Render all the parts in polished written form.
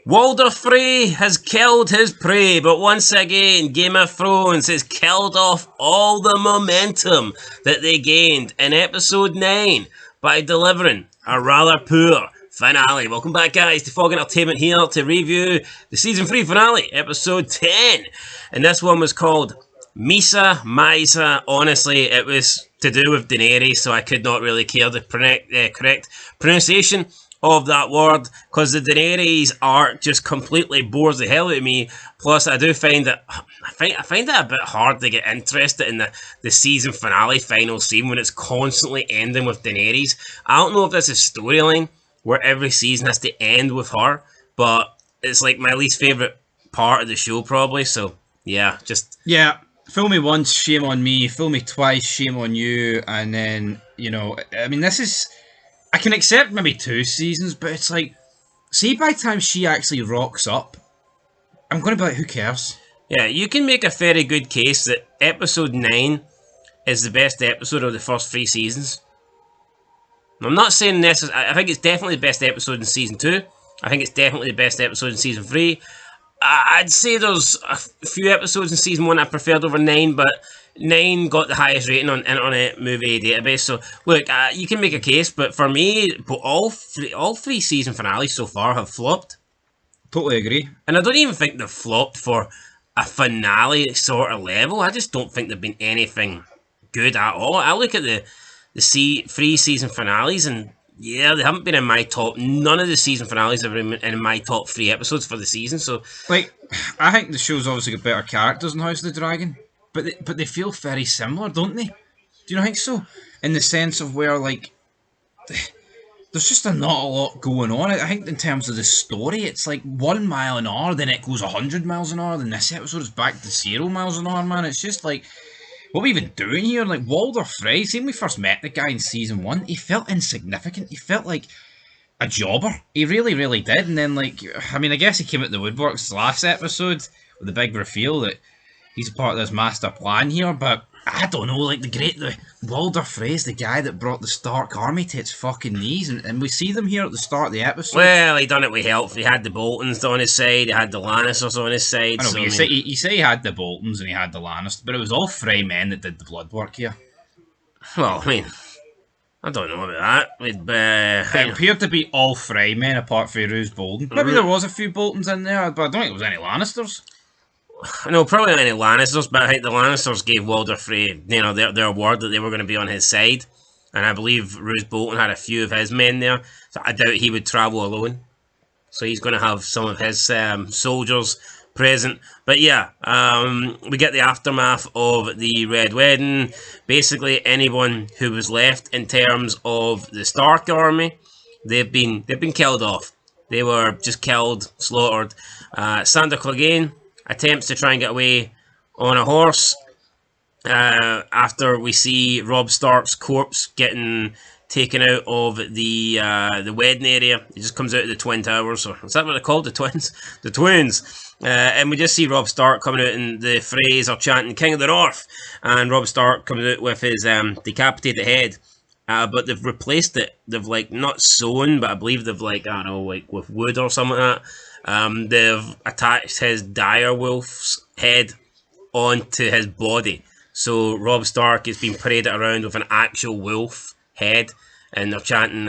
Walder Frey has killed his prey, but once again, Game of Thrones has killed off all the momentum that they gained in episode 9 by delivering a rather poor finale. Welcome back, guys, to Fog Entertainment here to review the season 3 finale, episode 10. And this one was called Mhysa. Honestly, it was to do with Daenerys, so I could not really care the correct pronunciation of that word, because the Daenerys arc just completely bores the hell out of me. Plus, I do find that I find it a bit hard to get interested in the season finale final scene when it's constantly ending with Daenerys. I don't know if this is storyline where every season has to end with her, but it's like my least favourite part of the show probably. So yeah, fool me once, shame on me. Fool me twice, shame on you. And then, I mean, this is... I can accept maybe 2 seasons, but it's like, see, by the time she actually rocks up, I'm going to be like, who cares? Yeah, you can make a very good case that episode 9 is the best episode of the first 3 seasons. I'm not saying this. I think it's definitely the best episode in season 2. I think it's definitely the best episode in season 3. I'd say there's a few episodes in season 1 I preferred over 9, but 9 got the highest rating on Internet Movie Database. So look, you can make a case, but for me, all three season finales so far have flopped. Totally agree. And I don't even think they've flopped for a finale sort of level. I just don't think they've been anything good at all. I look at the 3 season finales, and yeah, they haven't been in my top. None of the season finales have been in my top 3 episodes for the season. So, like, I think the show's obviously got better characters than House of the Dragon, but they feel very similar, don't they? Do you not think so? In the sense of where, like, there's just not a lot going on. I think in terms of the story, it's like 1 mile an hour, then it goes 100 miles an hour, then this episode is back to 0 miles an hour, man. It's just like, what are we even doing here? Like, Walder Frey, see when we first met the guy in season 1, he felt insignificant. He felt like a jobber. He really, really did. And then, like, I mean, I guess he came out the woodworks last episode with the big reveal that he's a part of this master plan here, but I don't know, like, the Walder Frey's the guy that brought the Stark army to its fucking knees, and we see them here at the start of the episode. Well, he done it with help. He had the Boltons on his side, he had the Lannisters on his side. I know, you say he had the Boltons and he had the Lannisters, but it was all Frey men that did the blood work here. Well, I mean, I don't know about that. It appeared to be all Frey men apart from Roose Bolton. Maybe there was a few Boltons in there, but I don't think there was any Lannisters. No, probably not any Lannisters, but I think the Lannisters gave Walder Frey, their word that they were going to be on his side, and I believe Roose Bolton had a few of his men there, so I doubt he would travel alone. So he's going to have some of his soldiers present. But yeah, we get the aftermath of the Red Wedding. Basically, anyone who was left in terms of the Stark army, they've been killed off. They were just killed, slaughtered. Sandor Clegane attempts to try and get away on a horse after we see Robb Stark's corpse getting taken out of the wedding area. He just comes out of the Twin Towers, or is that what they're called? The Twins? The Twins. And we just see Robb Stark coming out, and the Freys are chanting King of the North, and Robb Stark comes out with his decapitated head. But they've replaced it. They've, like, not sewn, but I believe they've, like, I don't know, like with wood or something like that. They've attached his dire wolf's head onto his body. So Robb Stark is being paraded around with an actual wolf head. And they're chanting,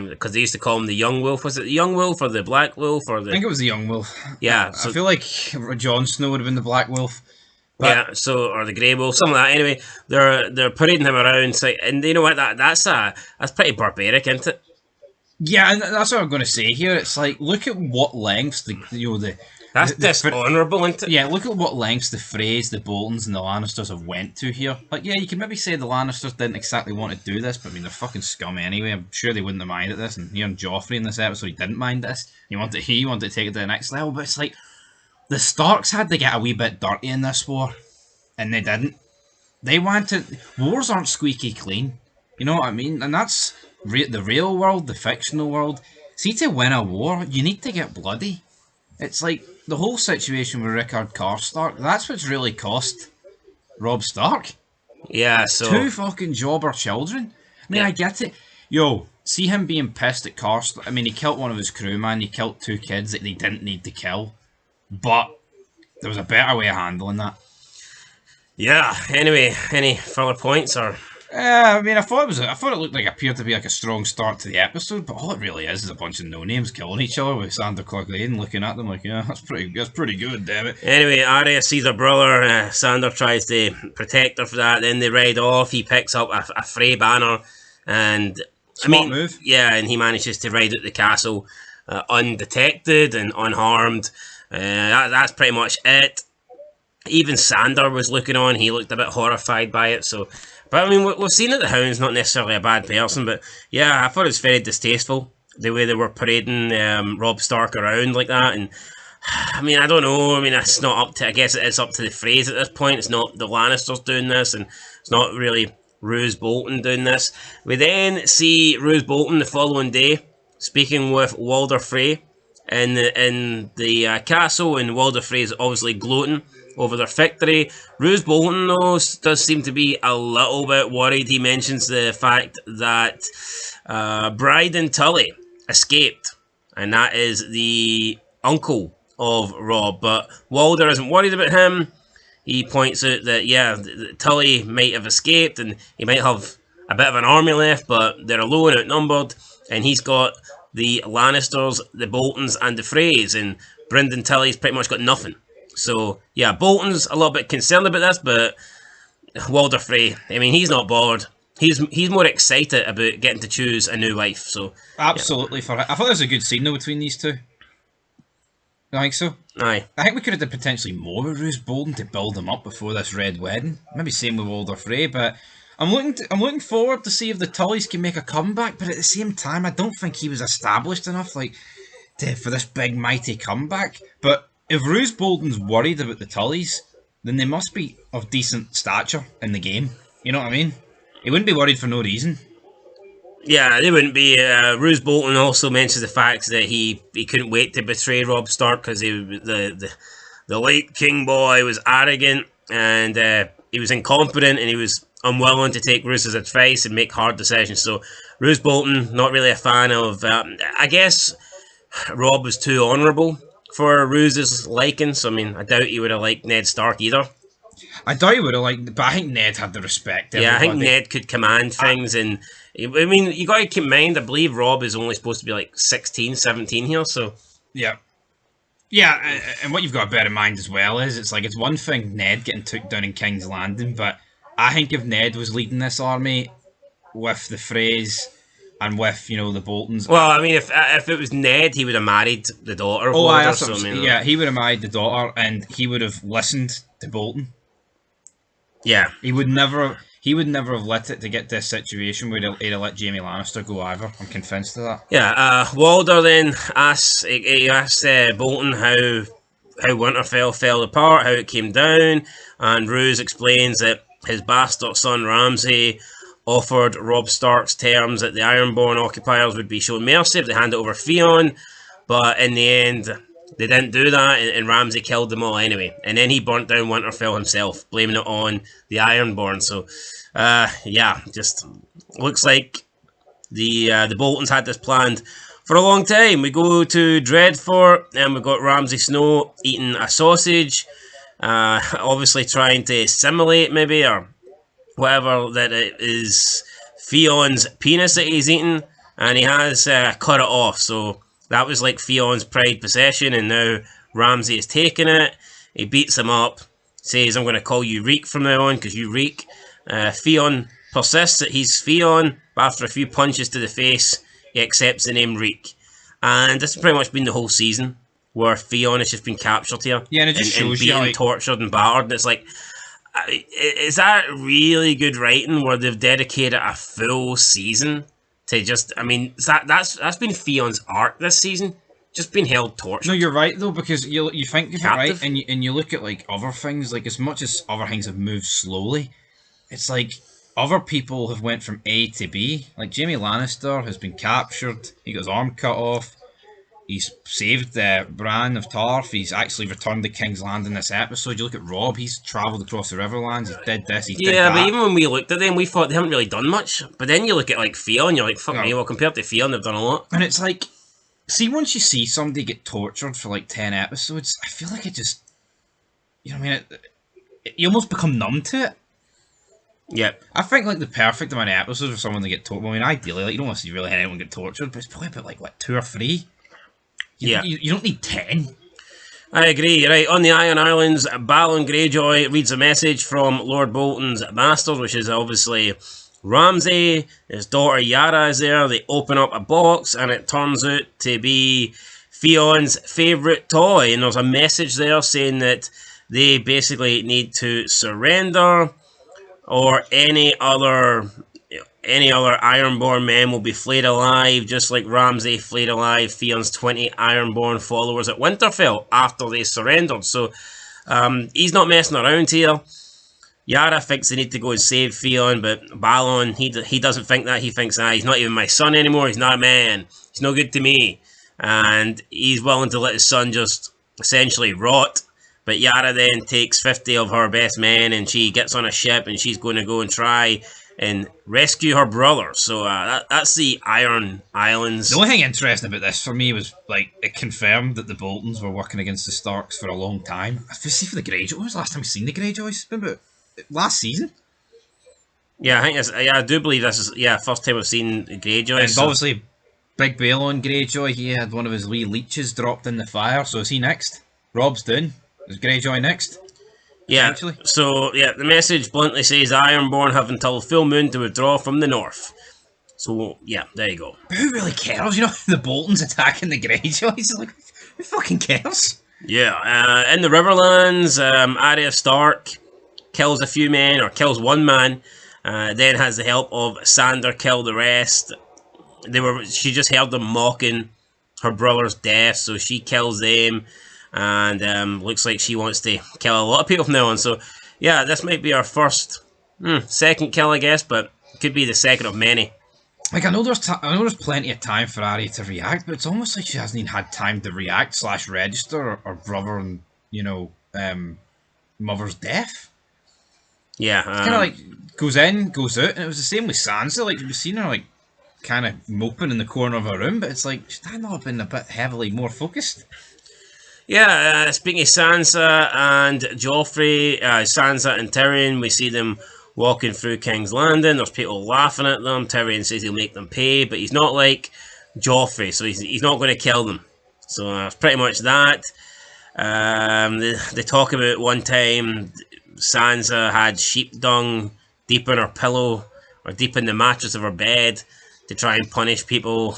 because they used to call him the Young Wolf. Was it the Young Wolf or the Black Wolf? I think it was the Young Wolf. Yeah. I feel like Jon Snow would have been the Black Wolf. But, yeah, or the Grey Wolf, something like that. Anyway, they're parading him around. So, and you know what? That's pretty barbaric, isn't it? Yeah, and that's what I'm going to say here. It's like, look at what lengths that's dishonourable, isn't it? Yeah, look at what lengths the Freys, the Boltons, and the Lannisters have went to here. Like, yeah, you can maybe say the Lannisters didn't exactly want to do this, but I mean, they're fucking scum anyway. I'm sure they wouldn't have minded this. And here in Joffrey in this episode, he didn't mind this. He wanted to take it to the next level, but it's like, the Starks had to get a wee bit dirty in this war, and they didn't. They wanted... Wars aren't squeaky clean. You know what I mean? And that's the real world, the fictional world. See, to win a war, you need to get bloody. It's like the whole situation with Rickard Karstark. That's what's really cost Robb Stark. Yeah, so... 2 fucking jobber children. I mean, yeah. I get it. Yo, see him being pissed at Karst. I mean, he killed one of his crewmen. He killed 2 kids that they didn't need to kill, but there was a better way of handling that. Yeah. Anyway, any further points or? I mean, I thought it looked like appeared to be like a strong start to the episode, but all it really is a bunch of no names killing each other with Sandor Clegane looking at them like, yeah, that's pretty good, damn it. Anyway, Arya sees her brother. Sandor tries to protect her for that. Then they ride off. He picks up a Frey banner, and Smart move. Yeah, and he manages to ride out the castle undetected and unharmed. That's pretty much it. Even Sandor was looking on. He looked a bit horrified by it. So, but I mean, we've seen that the Hound's not necessarily a bad person, but yeah, I thought it was very distasteful the way they were parading Robb Stark around like that. And I mean, I don't know. I mean, it's not up to. I guess it is up to the Freys at this point. It's not the Lannisters doing this, and it's not really Roose Bolton doing this. We then see Roose Bolton the following day speaking with Walder Frey in the castle, and Walder Frey is obviously gloating over their victory. Roose Bolton, though, does seem to be a little bit worried. He mentions the fact that Bryden Tully escaped, and that is the uncle of Robb, but Walder isn't worried about him. He points out that, yeah, Tully might have escaped, and he might have a bit of an army left, but they're low and outnumbered, and he's got the Lannisters, the Boltons, and the Freys, and Brynden Tully's pretty much got nothing. So, yeah, Bolton's a little bit concerned about this, but Walder Frey, I mean, he's not bored. He's more excited about getting to choose a new wife. So absolutely, yeah. I thought there was a good scene though between these two. I think so. Aye. I think we could have done potentially more with Roose Bolton to build him up before this Red Wedding. Maybe same with Walder Frey, but I'm looking forward to see if the Tullys can make a comeback. But at the same time, I don't think he was established enough, for this big mighty comeback. But if Roose Bolton's worried about the Tullys, then they must be of decent stature in the game. You know what I mean? He wouldn't be worried for no reason. Yeah, they wouldn't be. Roose Bolton also mentions the fact that he couldn't wait to betray Robb Stark because the late King Boy was arrogant and he was incompetent and he was unwilling to take Roose's advice and make hard decisions. So Roose Bolton, not really a fan of. I guess Robb was too honourable for Roose's liking. So I mean, I doubt he would have liked Ned Stark either. I doubt he would have liked, but I think Ned had the respect. Yeah, I think Ned could command things, and I mean, you got to keep in mind, I believe Robb is only supposed to be like 16, 17 here, so... Yeah. Yeah, and what you've got to bear in mind as well is, it's one thing Ned getting took down in King's Landing, but I think if Ned was leading this army with the Freys and with, the Boltons... Well, I mean, if it was Ned, he would have married the daughter of Walder. Yeah, he would have married the daughter, and he would have listened to Bolton. Yeah. He would never have let it to get to a situation where he'd have let Jaime Lannister go either. I'm convinced of that. Yeah, Walder then asks Bolton how Winterfell fell apart, how it came down, and Roose explains that his bastard son Ramsay offered Robb Stark's terms that the Ironborn occupiers would be shown mercy if they hand it over Theon, but in the end... they didn't do that, and Ramsay killed them all anyway. And then he burnt down Winterfell himself, blaming it on the Ironborn. So, yeah, just looks like the Boltons had this planned for a long time. We go to Dreadfort, and we've got Ramsay Snow eating a sausage, obviously trying to simulate maybe, or whatever, that it is Theon's penis that he's eating, and he has cut it off, so... that was like Theon's pride possession, and now Ramsay is taking it. He beats him up, says, I'm going to call you Reek from now on, because you reek. Theon persists that he's Theon, but after a few punches to the face, he accepts the name Reek. And this has pretty much been the whole season, where Theon has just been captured here. Yeah, and it just shows beaten, you, tortured, and battered, and it's like... is that really good writing, where they've dedicated a full season to just, I mean, that's been Theon's arc this season, just been held tortured. No, you're right though, because you think of it right, and you look at other things, as much as other things have moved slowly, it's like other people have went from A to B. Like Jaime Lannister has been captured, he got his arm cut off. He's saved Bran of Tarth. He's actually returned to King's Land in this episode. You look at Robb, he's travelled across the Riverlands. He's did this, he's did Yeah, that. but even when we looked at them, we thought they haven't really done much. But then you look at like Theon, and you're like, fuck No. me, well, compared to Theon, they've done a lot. And it's like, see, once you see somebody get tortured for like 10 episodes, I feel like it just, you know what I mean? You almost become numb to it. Yep. I think like the perfect amount of episodes for someone to get tortured. I mean, ideally, like you don't want to see really anyone get tortured, but it's probably about like what, 2 or 3. You don't need 10. I agree. Right, on the Iron Islands, Balon Greyjoy reads a message from Lord Bolton's bastard, which is obviously Ramsay. His daughter Yara is there. They open up a box, and it turns out to be Theon's favourite toy. And there's a message there saying that they basically need to surrender, or any other Ironborn men will be flayed alive, just like Ramsay flayed alive Theon's 20 Ironborn followers at Winterfell after they surrendered. So he's not messing around here. Yara thinks they need to go and save Theon, but Balon, he doesn't think that. He thinks, he's not even my son anymore. He's not a man. He's no good to me. And he's willing to let his son just essentially rot. But Yara then takes 50 of her best men, and she gets on a ship, and she's going to go and try and rescue her brother. So that's the Iron Islands. The only thing interesting about this for me was like it confirmed that the Boltons were working against the Starks for a long time. Especially for the Greyjoys. When was the last time we've seen the Greyjoys? It's been about last season. Yeah, I do believe this is first time we've seen Greyjoy. And obviously, Big Balon Greyjoy, he had one of his wee leeches dropped in the fire. So is he next? Rob's done. Is Greyjoy next? Yeah, so the message bluntly says Ironborn have until full moon to withdraw from the north. So, yeah, there you go. But who really cares? You know, the Boltons attacking the Greyjoys. Like, who fucking cares? Yeah, in the Riverlands, Arya Stark kills a few men, or kills one man, then has the help of Sandor kill the rest. She just heard them mocking her brother's death, so she kills them. And looks like she wants to kill a lot of people from now on. So, yeah, this might be our first, second kill, I guess, but it could be the second of many. Like, I know there's plenty of time for Arya to react, but it's almost like she hasn't even had time to react / register her brother and, mother's death. Yeah. Kind of like, goes in, goes out, and it was the same with Sansa. Like, we've seen her, like, kind of moping in the corner of her room, but it's like, should that not have been a bit heavily more focused? Yeah, speaking of Sansa and Joffrey, Sansa and Tyrion, we see them walking through King's Landing. There's people laughing at them. Tyrion says he'll make them pay, but he's not like Joffrey, so he's not going to kill them. So that's pretty much that. They talk about one time Sansa had sheep dung deep in her pillow, or deep in the mattress of her bed, to try and punish people.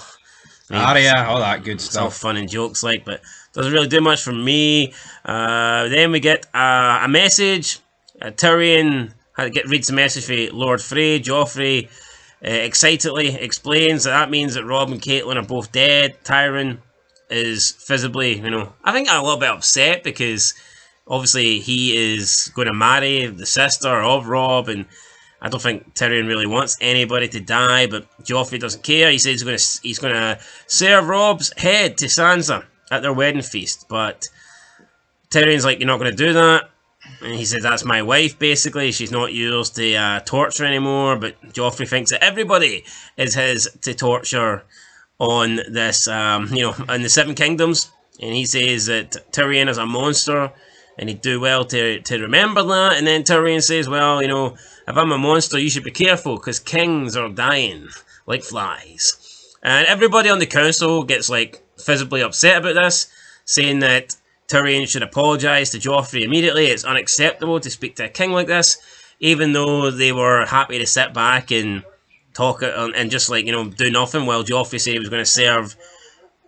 Arya, all that good It's all stuff. fun and jokes, like, but doesn't really do much for me. Then we get a message. Tyrion reads the message for Lord Frey. Joffrey excitedly explains that means that Robb and Catelyn are both dead. Tyrion is visibly, I think a little bit upset, because obviously he is going to marry the sister of Robb, and I don't think Tyrion really wants anybody to die, but Joffrey doesn't care. He says he's going to serve Robb's head to Sansa at their wedding feast, but Tyrion's like, you're not going to do that, and he says, that's my wife, basically. She's not yours to torture anymore, but Joffrey thinks that everybody is his to torture on this, in the Seven Kingdoms, and he says that Tyrion is a monster, and he'd do well to remember that. And then Tyrion says, well, if I'm a monster, you should be careful, because kings are dying like flies. And everybody on the council gets, like, visibly upset about this, saying that Tyrion should apologise to Joffrey immediately. It's unacceptable to speak to a king like this, even though they were happy to sit back and talk and just, like, do nothing while Joffrey said he was going to serve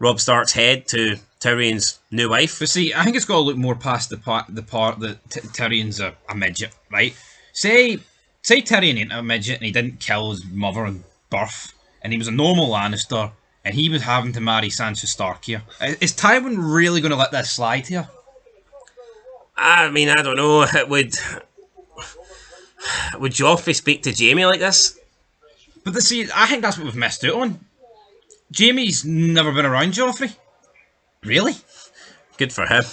Robb Stark's head to Tyrion's new wife. But see, I think it's got to look more past the part that Tyrion's a midget, right? Say Tyrion ain't a midget and he didn't kill his mother in birth, and he was a normal Lannister, and he was having to marry Sansa Stark here. Is Tywin really going to let this slide here? I mean, I don't know. Would Joffrey speak to Jaime like this? But see, I think that's what we've missed out on. Jaime's never been around Joffrey. Really? Good for him.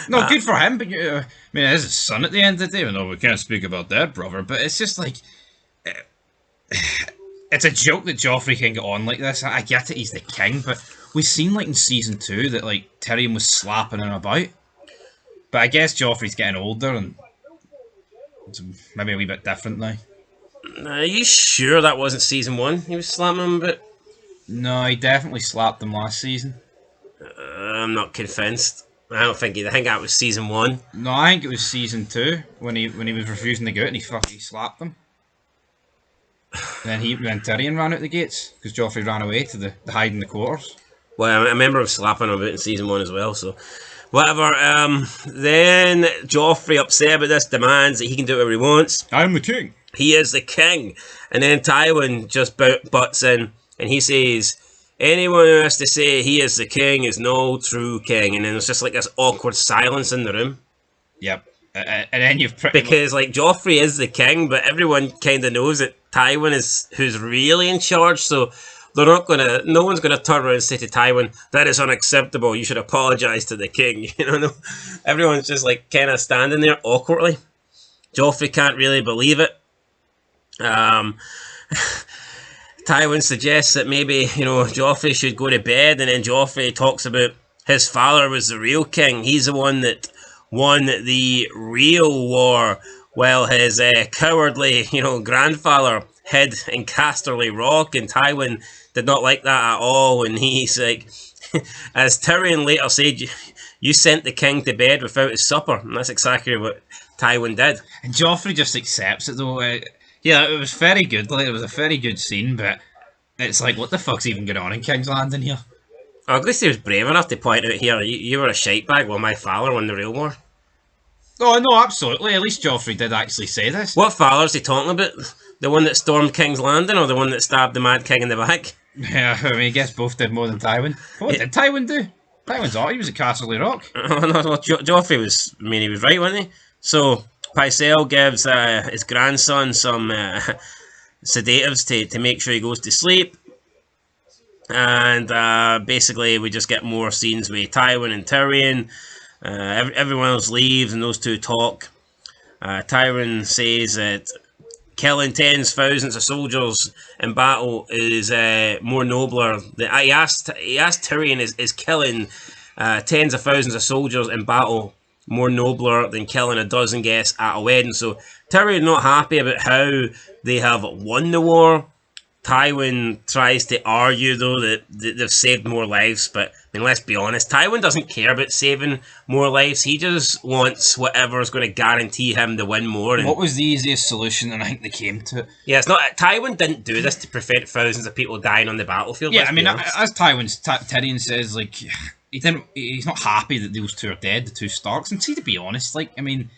No, good for him, but I mean, it is his son at the end of the day. No, we can't speak about that, brother. But it's just like, it's a joke that Joffrey can get on like this. I get it, he's the king, but we've seen like in season 2 that like Tyrion was slapping him about. But I guess Joffrey's getting older and it's maybe a wee bit different now. Are you sure that wasn't season 1? He was slamming him a bit. No, he definitely slapped him last season. I'm not convinced. I think that was season 1. No, I think it was season 2 when he was refusing to go out and he fucking slapped him. Then Tyrion ran out the gates because Joffrey ran away to the hide in the quarters. Well, I remember him slapping him about in season 1 as well. So whatever. Then Joffrey, upset about this, demands that he can do whatever he wants. I'm the king. He is the king. And then Tywin just butts in and he says, anyone who has to say he is the king is no true king. And then there's just like this awkward silence in the room. Yep. And then you've because like Joffrey is the king, but everyone kind of knows that Tywin is who's really in charge. So they're not gonna. No one's gonna turn around and say to Tywin, "That is unacceptable. You should apologize to the king." You know, no. Everyone's just like kind of standing there awkwardly. Joffrey can't really believe it. Tywin suggests that maybe Joffrey should go to bed, and then Joffrey talks about his father was the real king. He's the one that won the real war, while his cowardly, grandfather hid in Casterly Rock. And Tywin did not like that at all. And he's like, as Tyrion later said, you sent the king to bed without his supper. And that's exactly what Tywin did. And Joffrey just accepts it, though. Yeah, it was very good. Like, it was a very good scene, but it's like, what the fuck's even going on in King's Landing here? Oh, at least he was brave enough to point out here, you were a shitebag while my father won the real war. Oh, no, absolutely. At least Joffrey did actually say this. What father is he talking about? The one that stormed King's Landing or the one that stabbed the Mad King in the back? Yeah, I mean, I guess both did more than Tywin. What did Tywin do? Tywin's all, he was at Casterly Rock. Oh, no, Joffrey was, he was right, wasn't he? So, Pycelle gives his grandson some sedatives to make sure he goes to sleep. And basically we just get more scenes with Tywin and Tyrion. Everyone else leaves and those two talk. Tywin says that killing tens, thousands of soldiers in battle is more nobler. He asked Tyrion, is killing tens of thousands of soldiers in battle more nobler than killing a dozen guests at a wedding? So Tyrion not happy about how they have won the war. Tywin tries to argue, though, that they've saved more lives, but I mean, let's be honest, Tywin doesn't care about saving more lives. He just wants whatever is going to guarantee him to win more. And what was the easiest solution, and I think they came to it? Yeah, it's not. Tywin didn't do this to prevent thousands of people dying on the battlefield. Yeah, I mean, as Tyrion says, like, he's not happy that those two are dead, the two Starks. And see, to be honest, like, I mean,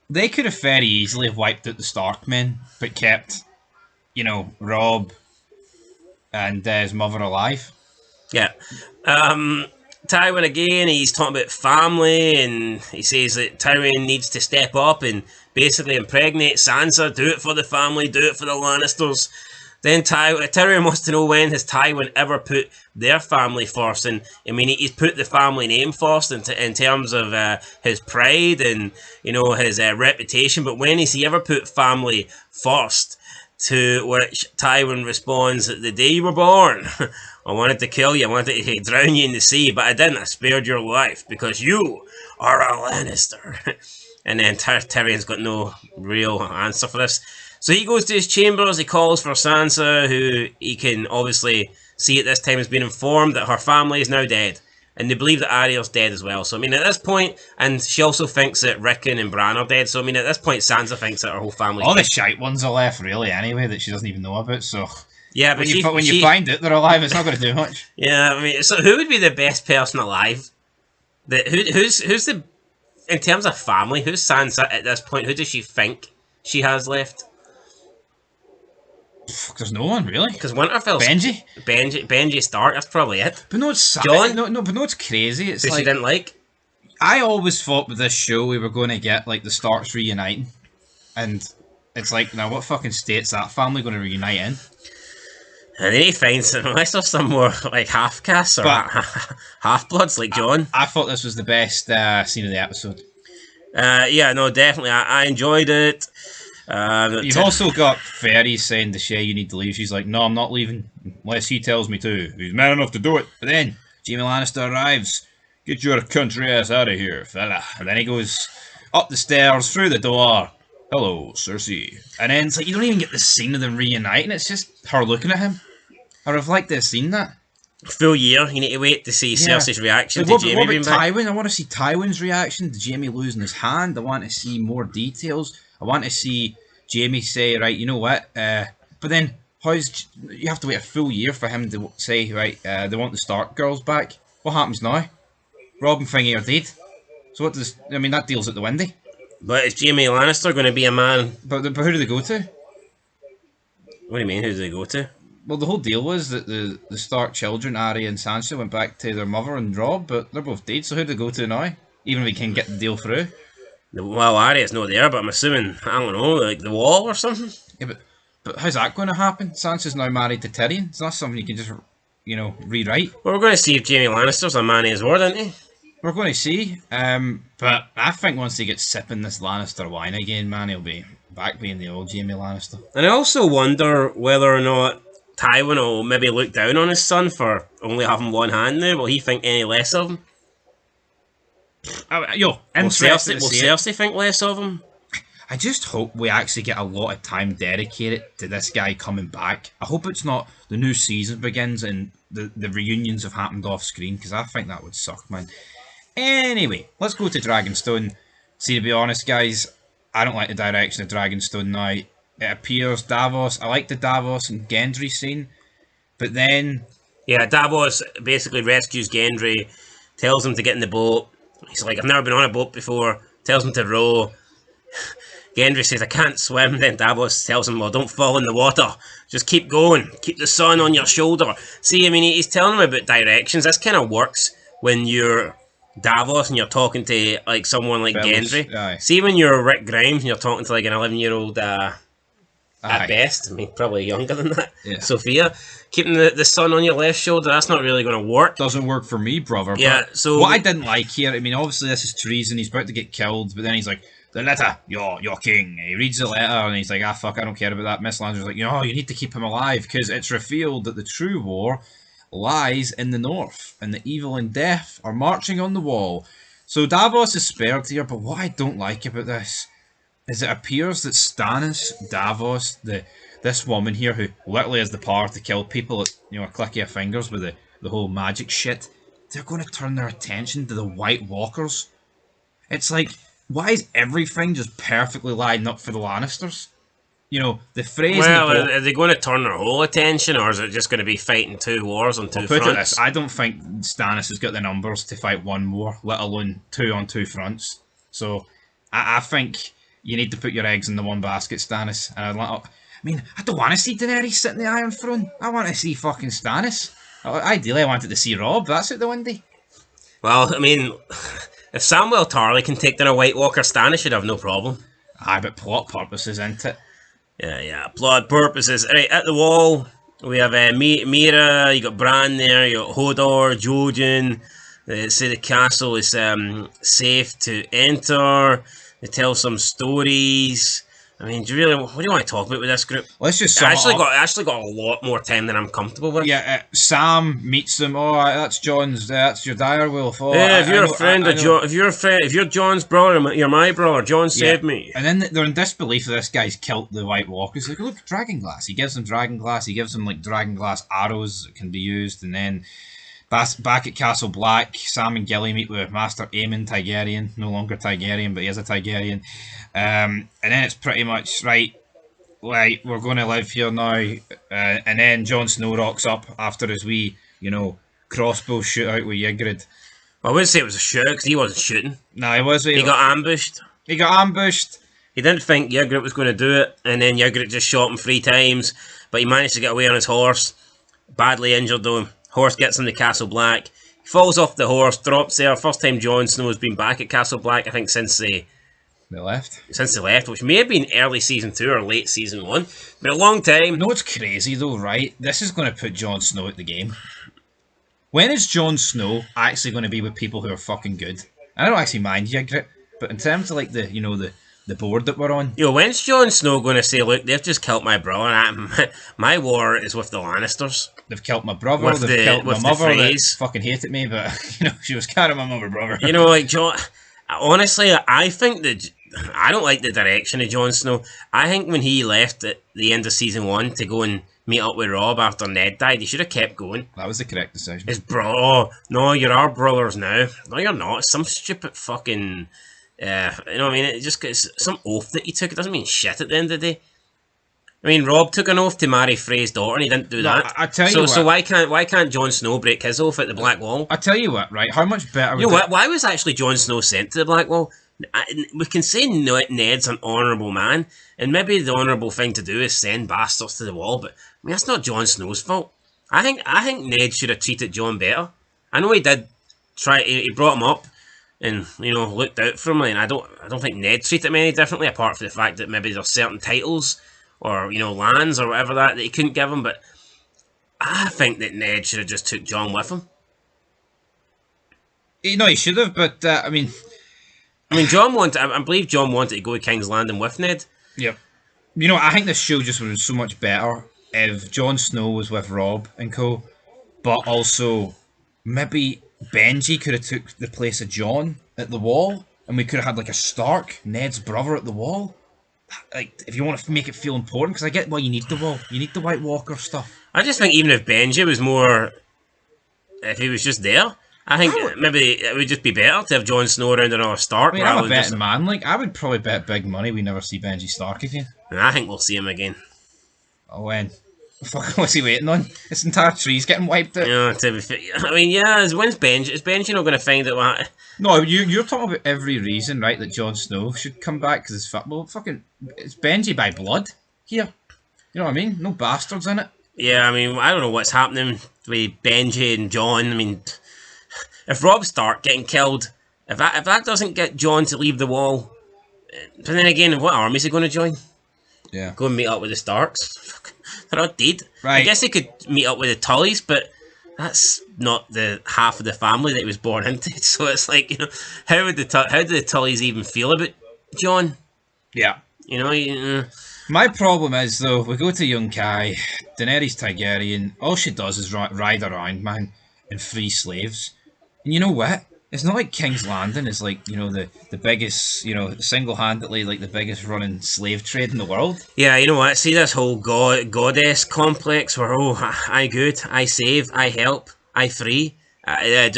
they could have very easily have wiped out the Stark men, but kept, Robb and his mother alive. Yeah. Tywin again, he's talking about family, and he says that Tyrion needs to step up and basically impregnate Sansa, do it for the family, do it for the Lannisters. Then Tyrion wants to know, when has Tywin ever put their family first? And I mean, he's put the family name first in terms of his pride and his reputation, but when has he ever put family first? To which Tywin responds, the day you were born, I wanted to kill you, I wanted to drown you in the sea, but I didn't. I spared your life because you are a Lannister. And then Tyrion's got no real answer for this. So he goes to his chambers, he calls for Sansa, who he can obviously see at this time has been informed that her family is now dead. And they believe that Ariel's dead as well. So, I mean, at this point, and she also thinks that Rickon and Bran are dead. So, I mean, at this point, Sansa thinks that her whole family's all dead. the shite ones are left, really, anyway, that she doesn't even know about. So, yeah, but when you find it, they're alive, it's not going to do much. Yeah, I mean, so who would be the best person alive? Who's the, in terms of family, who's Sansa at this point? Who does she think she has left? There's no one, really. Because Winterfell's Benji Stark, that's probably it. But no, it's Jon? No, it's crazy. It's like, she didn't like. I always thought with this show we were going to get like the Starks reuniting, and it's like, now what fucking state's that family going to reunite in? And then he finds unless there's some more like half castes or But- half bloods like John. I thought this was the best scene of the episode. Yeah, no, definitely. I enjoyed it. You've also got Ferry saying to Shay, you need to leave. She's like, no, I'm not leaving unless he tells me to. He's man enough to do it. But then Jaime Lannister arrives. Get your country ass out of here, fella. And then he goes up the stairs, through the door. Hello, Cersei. And then it's like, you don't even get the scene of them reuniting. It's just her looking at him. I would have liked to have seen that. full year. You need to wait to see Cersei's reaction Like, to Jaime what being about back. Tywin? I want to see Tywin's reaction to Jaime losing his hand. I want to see more details. I want to see Jaime say, right, you know what? But then, you have to wait a full year for him to say, right, they want the Stark girls back. What happens now? Robb and Thingy are dead. So what does... I mean, that deal's at the window. But is Jaime Lannister going to be a man? But who do they go to? What do you mean? Who do they go to? Well, the whole deal was that the Stark children, Arya and Sansa, went back to their mother and Robb, but they're both dead, so who do they go to now? Even if we can get the deal through. Well, Arya's not there, but I'm assuming, I don't know, like the Wall or something? Yeah, but how's that going to happen? Sansa's now married to Tyrion. It's not something you can just, rewrite. Well, we're going to see if Jaime Lannister's a man of his word, isn't he? We're going to see. But I think once he gets sipping this Lannister wine again, man, he'll be back being the old Jaime Lannister. And I also wonder whether or not Tywin will maybe look down on his son for only having one hand now. Will he think any less of him? Will Cersei think less of him? I just hope we actually get a lot of time dedicated to this guy coming back. I hope it's not the new season begins and the reunions have happened off screen, because I think that would suck, man. Anyway, let's go to Dragonstone. See, to be honest, guys, I don't like the direction of Dragonstone now. It appears Davos... I like the Davos and Gendry scene, but then... Yeah, Davos basically rescues Gendry, tells him to get in the boat. He's like, I've never been on a boat before. Tells him to row. Gendry says, I can't swim. Then Davos tells him, well, don't fall in the water. Just keep going. Keep the sun on your shoulder. See, I mean, he's telling him about directions. This kind of works when you're Davos and you're talking to like someone like Gendry. Aye. See, when you're Rick Grimes and you're talking to like an 11-year-old at best, I mean, probably younger than that, Yeah. Sophia, keeping the sun on your left shoulder, that's not really going to work. Doesn't work for me, brother. Yeah, but so... what I didn't like here, I mean, obviously this is treason, he's about to get killed, but then he's like, the letter, your king. And he reads the letter and he's like, fuck, I don't care about that. Miss Lander's like, you need to keep him alive, because it's revealed that the true war lies in the north, and the evil and death are marching on the wall. So Davos is spared here, but what I don't like about this is it appears that Stannis, Davos, this woman here who literally has the power to kill people at a click of your fingers with the whole magic shit, they're going to turn their attention to the White Walkers. It's like, why is everything just perfectly lined up for the Lannisters? The phrase... Well, are they going to turn their whole attention, or is it just going to be fighting two wars on two fronts? Put it this, I don't think Stannis has got the numbers to fight one war, let alone two on two fronts. So, I think you need to put your eggs in the one basket, Stannis. And I don't want to see Daenerys sit in the Iron Throne. I want to see fucking Stannis. Ideally, I wanted to see Robb. That's out the window. Well, I mean, if Samwell Tarly can take down a White Walker, Stannis should have no problem. Aye, but plot purposes, isn't it? Yeah, plot purposes. Right, at the wall, we have Mhysa, you got Bran there, you got Hodor, Jojen. They say the castle is safe to enter. They tell some stories. I mean, what do you want to talk about with this group? Let's just I actually got a lot more time than I'm comfortable with. Yeah, Sam meets them. Oh, that's John's. That's your direwolf. Oh, yeah, if you're a friend of John, if you're John's brother, you're my brother. John saved me. And then they're in disbelief that this guy's killed the White Walkers. Like, look, dragon glass. He gives them dragon glass. He gives them like dragon glass arrows that can be used. And then back at Castle Black, Sam and Gilly meet with Master Aemon Targaryen. No longer Targaryen, but he is a Targaryen. And then it's pretty much, right, we're going to live here now. And then Jon Snow rocks up after his wee, crossbow shootout with Ygritte. I wouldn't say it was a shoot, because he wasn't shooting. No, he was. He got ambushed. He got ambushed. He didn't think Ygritte was going to do it, and then Ygritte just shot him 3 times, but he managed to get away on his horse. Badly injured though. Horse gets him to Castle Black. He falls off the horse, drops there. First time Jon Snow's been back at Castle Black, I think, since the They left. Since they left, which may have been early season 2 or late season 1, but a long time. No, it's crazy though, right? This is going to put Jon Snow at the game. When is Jon Snow actually going to be with people who are fucking good? I don't actually mind Ygritte, but in terms of like the board that we're on, When's Jon Snow going to say, look, they've just killed my brother, and my war is with the Lannisters. they've killed my brother, they've killed my mother that fucking hated me, but she was kind of my mother brother. Like Jon. Honestly, I think that I don't like the direction of Jon Snow. I think when he left at the end of season 1 to go and meet up with Robb after Ned died, he should have kept going. That was the correct decision. His bro, no, you're our brothers now. No, you're not. Some stupid fucking, you know what I mean? It just gets some oath that he took. It doesn't mean shit at the end of the day. I mean, Robb took an oath to marry Frey's daughter, and he didn't do that. I tell you what. So why can't Jon Snow break his oath at the Black Wall? I tell you what, right? How much better? Why was actually Jon Snow sent to the Black Wall? We can say Ned's an honourable man, and maybe the honourable thing to do is send bastards to the wall. But I mean, that's not Jon Snow's fault. I think Ned should have treated Jon better. I know he did try. He brought him up, and looked out for him. And I don't think Ned treated him any differently, apart from the fact that maybe there's certain titles or lands or whatever that he couldn't give him. But I think that Ned should have just took Jon with him. He should have. But I mean, Jon wanted. I believe Jon wanted to go to King's Landing with Ned. Yep. I think this show just would have been so much better if Jon Snow was with Robb and co. But also, maybe Benji could have took the place of Jon at the Wall, and we could have had like a Stark, Ned's brother, at the Wall. Like, if you want to make it feel important, because I get why you need the Wall. You need the White Walker stuff. I just think even if Benji was more, if he was just there, I think maybe it would just be better to have Jon Snow around another Stark. I'm a betting man. Like, I would probably bet big money we never see Benji Stark again. And I think we'll see him again. Oh, when? Fuck, what's he waiting on? This entire tree's getting wiped out. When's Benji? Is Benji not going to find it? No, you're talking about every reason, right, that Jon Snow should come back because it's Benji by blood here. You know what I mean? No bastards in it. Yeah, I don't know what's happening with Benji and Jon. If Robb Stark getting killed, if that doesn't get Jon to leave the Wall, but then again, what army is he going to join? Yeah. Go and meet up with the Starks. They're not dead. Right. I guess he could meet up with the Tullys, but that's not the half of the family that he was born into. So it's like, how do the Tullys even feel about Jon? Yeah. My problem is, though, we go to young Kai, Daenerys Targaryen, all she does is ride around, man, and free slaves. And you know what? It's not like King's Landing is like, the biggest, single-handedly, like the biggest running slave trade in the world. Yeah, you know what? See this whole goddess complex where, I good, I save, I help, I free. I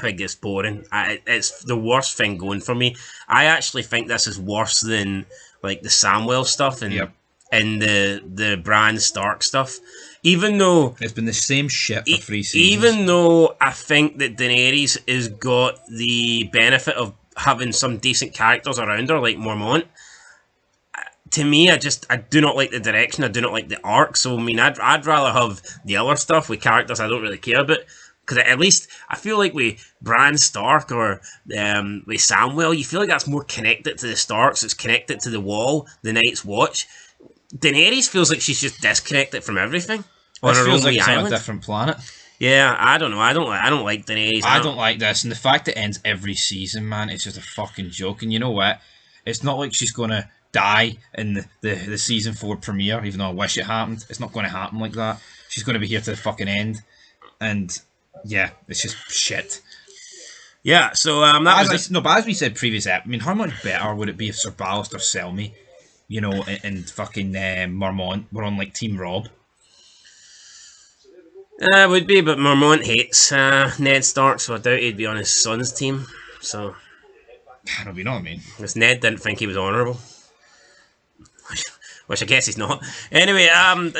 think it's boring. It's the worst thing going for me. I actually think this is worse than like the Samwell stuff and the Bran Stark stuff. Even though it's been the same shit for 3 seasons. Even though I think that Daenerys has got the benefit of having some decent characters around her, like Mormont. To me, I do not like the direction. I do not like the arc. So I'd rather have the other stuff with characters I don't really care about. Because at least I feel like with Bran Stark or with Samwell, you feel like that's more connected to the Starks. It's connected to the Wall, the Night's Watch. Daenerys feels like she's just disconnected from everything on her own wee island. On a different planet. Yeah, I don't know. I don't like Daenerys. I don't like this, and the fact it ends every season, man, it's just a fucking joke. And you know what? It's not like she's gonna die in the season 4 premiere, even though I wish it happened. It's not going to happen like that. She's going to be here to the fucking end, and yeah, it's just shit. Yeah, so but as we said previous how much better would it be if Sir Ballister Selmy, and fucking Mormont were on like Team Robb? It would be, but Mormont hates Ned Stark, so I doubt he'd be on his son's team. So, you know what I mean? Because Ned didn't think he was honourable. which I guess he's not. Anyway,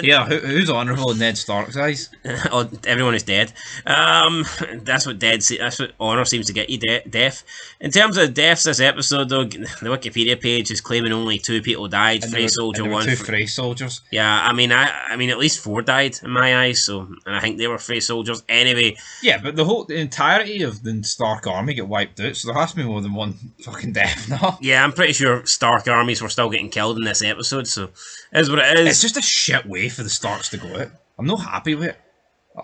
Yeah, who's honourable in Ned Stark's eyes? oh, everyone is dead. That's what that's what honor seems to get you. Death. In terms of deaths, this episode though, the Wikipedia page is claiming only 2 people died. And Frey soldier, there were one. two Frey soldiers. Yeah, I mean, at least 4 died in my eyes. So, and I think they were Frey soldiers. Anyway, Yeah, but the entirety of the Stark army get wiped out, so there has to be more than one fucking death now. yeah, I'm pretty sure Stark armies were still getting killed in this episode. So, it is what it is. It's just a shit way for the Starks to go out. I'm not happy with it.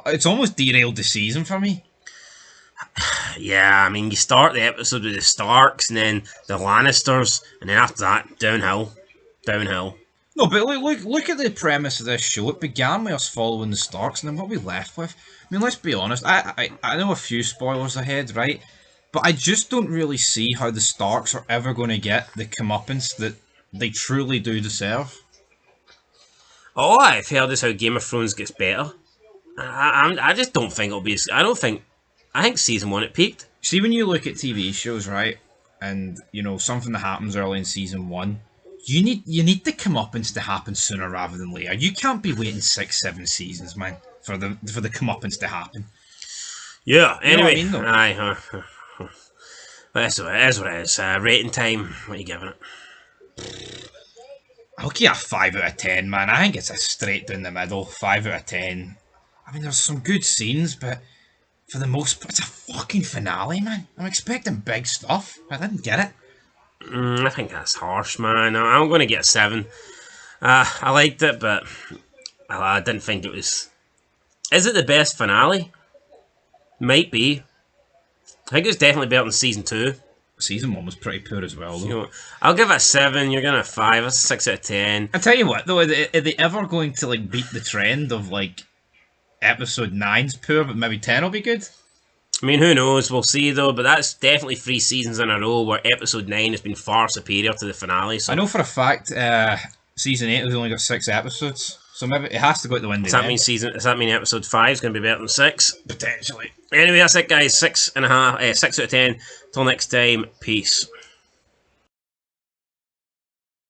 It's almost derailed the season for me. Yeah, I mean, you start the episode with the Starks, and then the Lannisters, and then after that, downhill. No, but look at the premise of this show. It began with us following the Starks, and then what we left with. I mean, let's be honest. I know a few spoilers ahead, right? But I just don't really see how the Starks are ever going to get the comeuppance that they truly do deserve. All I've heard is how Game of Thrones gets better. I just don't think it'll be. I think season 1 it peaked. See, when you look at TV shows, right, and you know something that happens early in season 1, you need the comeuppance to happen sooner rather than later. You can't be waiting 6-7 seasons, man, for the comeuppance to happen. Yeah. Anyway, you know what I mean, that's what it is. Rating time. What are you giving it? I'll give it a 5 out of 10, man. I think it's a straight down the middle, 5 out of 10. I mean, there's some good scenes, but for the most part, it's a fucking finale, man. I'm expecting big stuff. I didn't get it. I think that's harsh, man. I'm going to get 7. I liked it, but I didn't think it was. Is it the best finale? Might be. I think it's definitely better than season 2. Season 1 was pretty poor as well, though. You know, I'll give it a 7. You're going to 5. That's a 6 out of 10. I tell you what, though, are they ever going to like beat the trend of like episode 9's poor, but maybe 10 will be good? I mean, who knows? We'll see, though. But that's definitely 3 seasons in a row where episode 9 has been far superior to the finale. So I know for a fact season 8 has only got 6 episodes, so maybe it has to go out the window. Does that mean episode 5 is going to be better than 6? Potentially. Anyway, that's it, guys. 6.5, 6 out of 10. Till next time, peace.